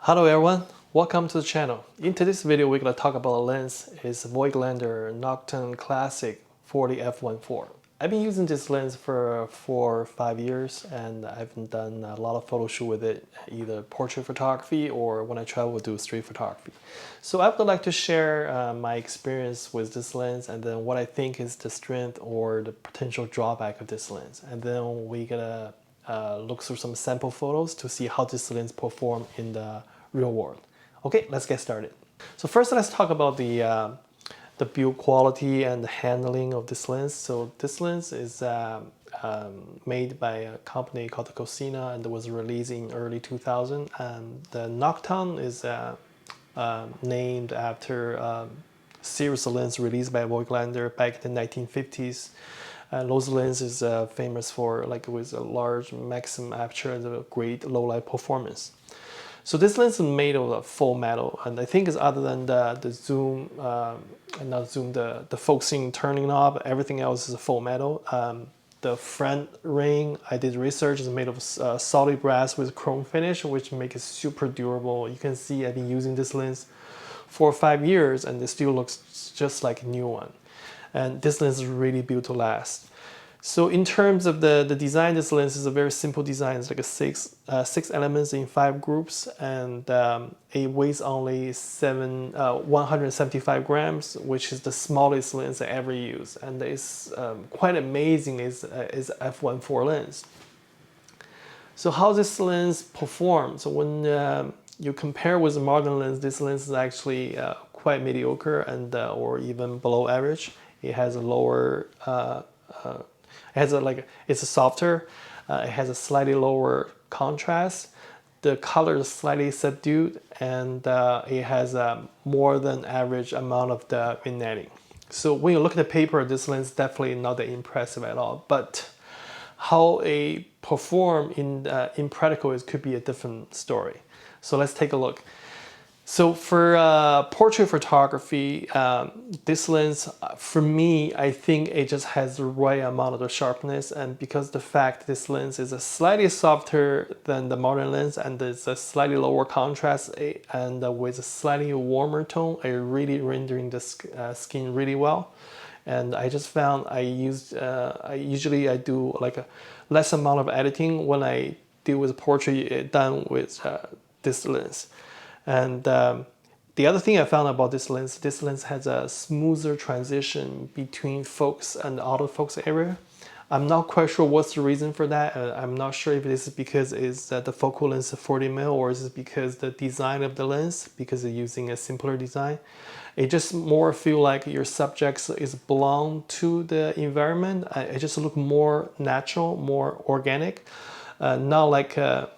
Hello everyone, welcome to the channel. In today's video, we're going to talk about a lens. It's Voigtlander Nokton Classic 40 f1.4. I've been using this lens for 4 or 5 years, and I've done a lot of photo shoot with it, either portrait photography or when I travel, do street photography. So I would like to share my experience with this lens, and then what I think is the strength or the potential drawback of this lens. And then we're gonna look through some sample photos to see how this lens perform in the real world. Okay, let's get started. So first, let's talk about the build quality and the handling of this lens. So this lens is made by a company called Cosina and was released in early 2000. And the Nokton is named after a series of lenses released by Voigtlander back in the 1950s. Those lenses is famous for with a large maximum aperture and a great low light performance. So this lens is made of a full metal, and I think it's other than the zoom, not zoom, the focusing turning knob, everything else is a full metal. The front ring, I did research, is made of solid brass with chrome finish, which makes it super durable. You can see I've been using this lens for 5 years, and it still looks just like a new one. And this lens is really built to last. So in terms of the design, this lens is a very simple design. It's like a six elements in 5 groups, and it weighs only 175 grams, which is the smallest lens I ever used. And it's quite amazing. Is f1.4 lens. So how this lens performs? So when you compare with the modern lens, this lens is actually quite mediocre and or even below average. It has a lower it's softer. It has a slightly lower contrast. The color is slightly subdued, and it has a more than average amount of the vignetting. So when you look at the paper, this lens is definitely not that impressive at all. But how it perform in practical, it could be a different story. So let's take a look. So for portrait photography, this lens, for me, I think it just has the right amount of the sharpness, and because the fact this lens is a slightly softer than the modern lens and it's a slightly lower contrast and with a slightly warmer tone, it really rendering the skin really well. And I just found I usually do like a less amount of editing when I deal with a portrait done with this lens. And the other thing I found about this lens has a smoother transition between focus and autofocus area. I'm not quite sure what's the reason for that. I'm not sure if this is because it's the focal length is 40mm, or is it because the design of the lens, because it's using a simpler design. It just more feel like your subject is belong to the environment. It just look more natural, more organic, not like the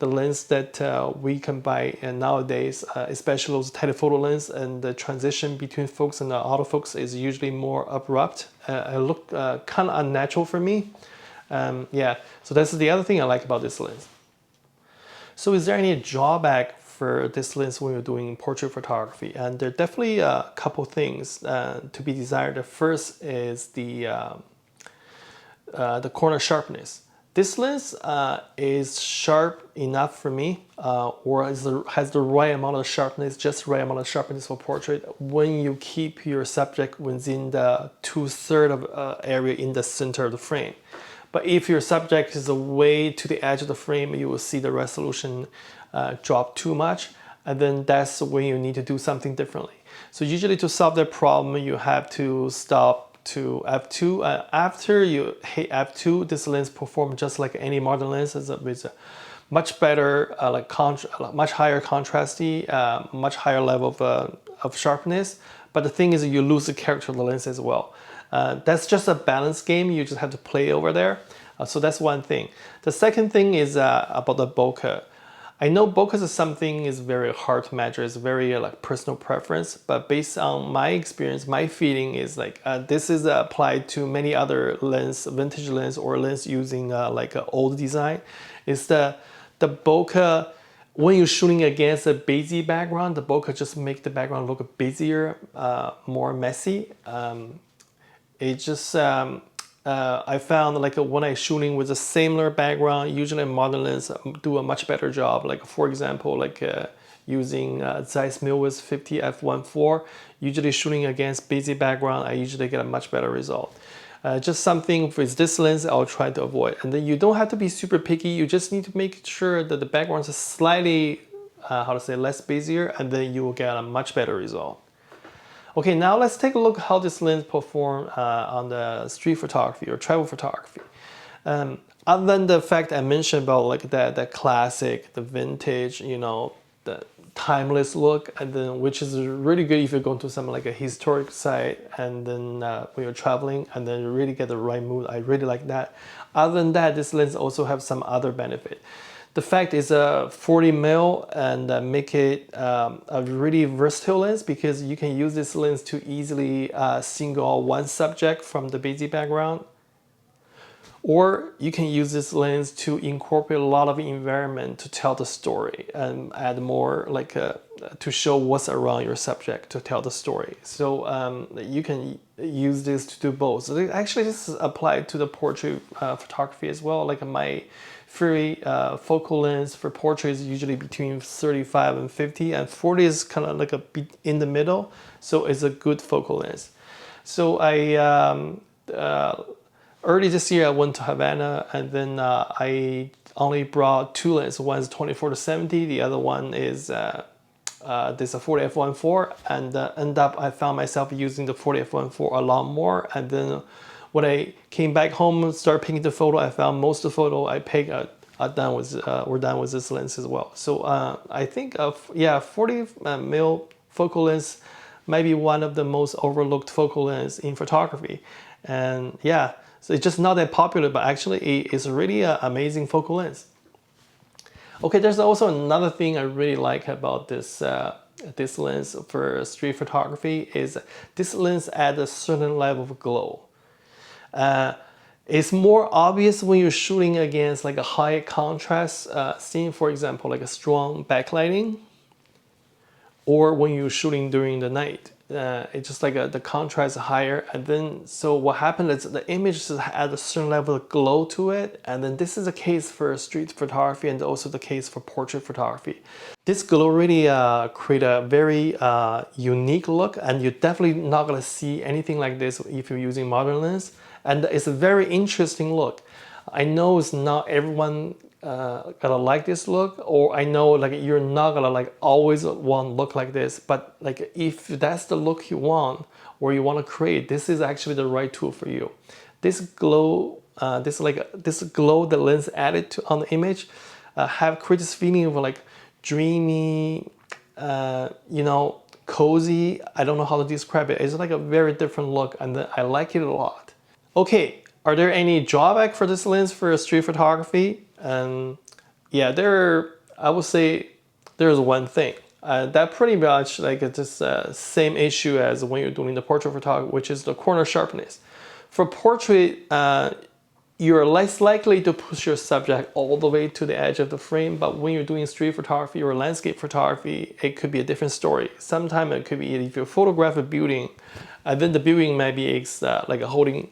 lens that we can buy nowadays, especially those telephoto lens, and the transition between focus and the autofocus is usually more abrupt. It look kind of unnatural for me. Yeah, so that's the other thing I like about this lens. So is there any drawback for this lens when you're doing portrait photography? And there are definitely a couple things to be desired. The first is the corner sharpness. This lens is sharp enough for me, or has the right amount of sharpness, just the right amount of sharpness for portrait when you keep your subject within the 2/3 of area in the center of the frame. But if your subject is away to the edge of the frame, you will see the resolution drop too much, and then that's when you need to do something differently. So usually to solve that problem, you have to stop to f2. After you hit f2, this lens performs just like any modern lens, with a much better, much higher contrasty, much higher level of sharpness. But the thing is, you lose the character of the lens as well. That's just a balance game. You just have to play over there. So that's one thing. The second thing is about the bokeh. I know bokeh is something is very hard to measure. It's very personal preference, but based on my experience, my feeling is this is applied to many other lens, vintage lens or lens using an old design. Is the bokeh, when you're shooting against a busy background, the bokeh just make the background look busier, more messy. It just I found like when I shooting with a similar background, usually modern lens do a much better job. Like for example, like using Zeiss Mills 50 f1.4, usually shooting against busy background, I usually get a much better result. Just something with this lens I'll try to avoid. And then you don't have to be super picky. You just need to make sure that the backgrounds are slightly, less busier, and then you will get a much better result. Okay, now let's take a look how this lens performs on the street photography or travel photography. Other than the fact I mentioned about like that classic, the vintage, you know, the timeless look, and then which is really good if you're going to some like a historic site, and then when you're traveling, and then you really get the right mood. I really like that. Other than that, this lens also have some other benefit. The fact is a 40 mil and make it a really versatile lens, because you can use this lens to easily single one subject from the busy background. Or you can use this lens to incorporate a lot of environment to tell the story and add more like to show what's around your subject to tell the story. So you can use this to do both. So actually this is applied to the portrait photography as well. Like my free focal length for portrait is usually between 35 and 50, and 40 is kind of like a bit in the middle. So it's a good focal length. So early this year, I went to Havana, and then I only brought two lenses. One is 24-70, the other one is this 40 f1.4, and I found myself using the 40 f1.4 a lot more. And then when I came back home and started picking the photo, I found most of the photo I picked were done with this lens as well. So I think 40 mil focal lens might be one of the most overlooked focal lens in photography, and yeah. So it's just not that popular, but actually it's really an amazing focal lens. Okay, there's also another thing I really like about this this lens for street photography is this lens adds a certain level of glow. It's more obvious when you're shooting against like a high contrast scene, for example, like a strong backlighting, or when you're shooting during the night. It's just like the contrast is higher, and then so what happened is the image just has a certain level of glow to it, and then this is the case for street photography and also the case for portrait photography. This glow really create a very unique look, and you're definitely not gonna see anything like this if you're using modern lens, and it's a very interesting look. I know it's not everyone gonna like this look, or I know like you're not gonna like always want to look like this, but like if that's the look you want or you want to create, this is actually the right tool for you. This glow, this glow the lens added to on the image, have create this feeling of like dreamy, you know, cozy. I don't know how to describe it. It's like a very different look, and I like it a lot. Okay, are there any drawback for this lens for street photography? Yeah, I would say there's one thing. That pretty much like it's just same issue as when you're doing the portrait photography, which is the corner sharpness. For portrait, you're less likely to push your subject all the way to the edge of the frame, but when you're doing street photography or landscape photography, it could be a different story. Sometimes it could be if you photograph a building, then the building might be like a holding,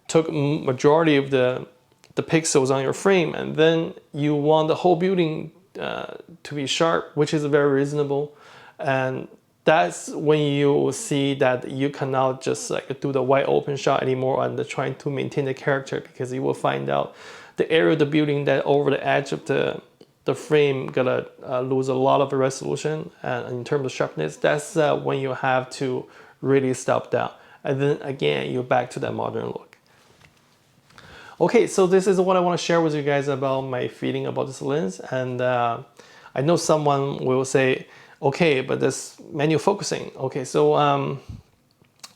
took majority of the pixels on your frame, and then you want the whole building to be sharp, which is very reasonable. And that's when you see that you cannot just like do the wide open shot anymore and trying to maintain the character, because you will find out the area of the building that over the edge of the frame gonna lose a lot of resolution, and in terms of sharpness, that's when you have to really stop down. And then again, you're back to that modern look. Okay, so this is what I want to share with you guys about my feeling about this lens. And I know someone will say, okay, but this manual focusing. Okay, so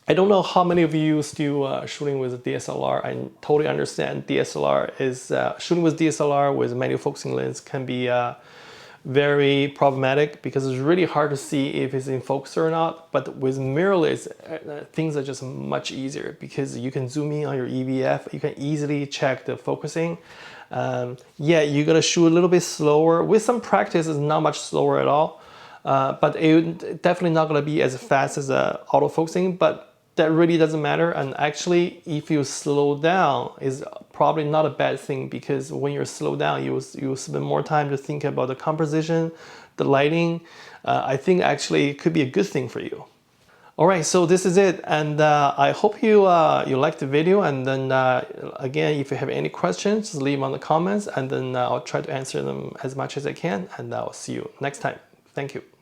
I don't know how many of you still shooting with a DSLR. I totally understand DSLR is shooting with DSLR with manual focusing lens can be very problematic, because it's really hard to see if it's in focus or not. But with mirrorless, things are just much easier, because you can zoom in on your EVF, you can easily check the focusing. Yeah, you gotta shoot a little bit slower. With some practice, it's not much slower at all. But it's definitely not gonna be as fast as autofocusing. But that really doesn't matter. And actually, if you slow down, is probably not a bad thing, because when you're slowed down, you spend more time to think about the composition, the lighting. I think actually it could be a good thing for you. All right, so this is it, and I hope you liked the video. And then again, if you have any questions, just leave them on the comments, and then I'll try to answer them as much as I can. And I'll see you next time. Thank you.